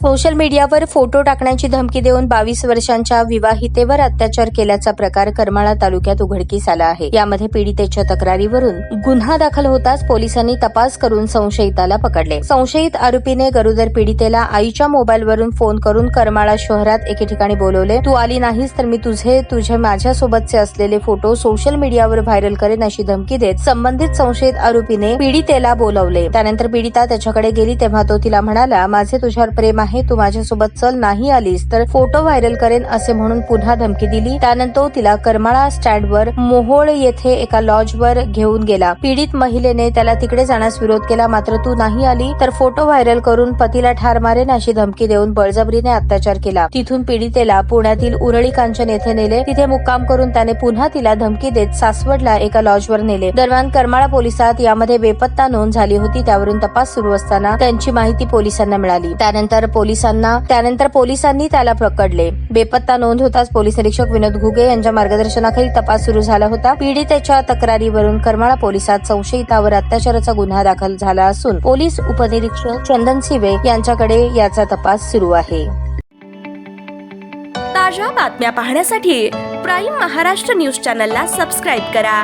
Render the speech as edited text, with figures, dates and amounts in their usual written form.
Social मीडियावर photo टाकण्याची धमकी देऊन 22 वर्षांच्या विवाहितेवर अत्याचार केल्याचा प्रकार करमाळा तालुक्यात उघडकीस आला आहे। यामध्ये पीडितेच्या तक्रारीवरून गुन्हा दाखल होताच पोलिसांनी तपास करून संशयिताला पकडले। संशयित आरोपीने गरोदर पीडितेला आईच्या मोबाईलवरून फोन करून करमाळा शहरात एके ठिकाणी बोलवले। तू आली नाहीस तर मी तुझे माझ्यासोबतचे असलेले फोटो सोशल मीडियावर व्हायरल करेन अशी धमकी देत संबंधित संशयित आरोपीने पीडितेला बोलवले। त्यानंतर पीडिता त्याच्याकडे गेली तेव्हा तो तिला म्हणाला, माझे तुझ्यावर प्रेम आहे, तू माझ्यासोबत चल, नाही आलीस तर फोटो व्हायरल करेन असे म्हणून पुन्हा धमकी दिली। त्यानंतर तिला करमाळा स्टँडवर मोहोळ येथे एका लॉजवर घेऊन गेला। पीडित महिलेने त्याला तिकडे जाण्यास विरोध केला, मात्र तू नाही आली तर फोटो व्हायरल करून पतीला ठार मारेन अशी धमकी देऊन बळजबरीने अत्याचार केला। तिथून पीडितेला पुण्यातील उरळी कांचन येथे नेले। तिथे मुक्काम करून त्याने पुन्हा तिला धमकी देत सासवडला एका लॉजवर नेले। दरम्यान करमाळा पोलिसात यामध्ये बेपत्ता नोंद झाली होती। त्यावरून तपास सुरू असताना त्यांची माहिती पोलिसांना मिळाली। त्यानंतर पोलिसांनी त्याला पकडले। बेपत्ता नोंद होताच पोलीस निरीक्षक विनोद घुगे यांच्या मार्गदर्शनाखाली तपास सुरू झाला होता। पीडितेच्या तक्रारीवरून करमाळा पोलिसात संशयितावर अत्याचाराचा गुन्हा दाखल झाला असून पोलीस उपनिरीक्षक चंदन सिवे यांच्याकडे याचा तपास सुरू आहे। ताज्या बातम्या पाहण्यासाठी प्राईम महाराष्ट्र न्यूज चॅनलला सबस्क्राईब करा।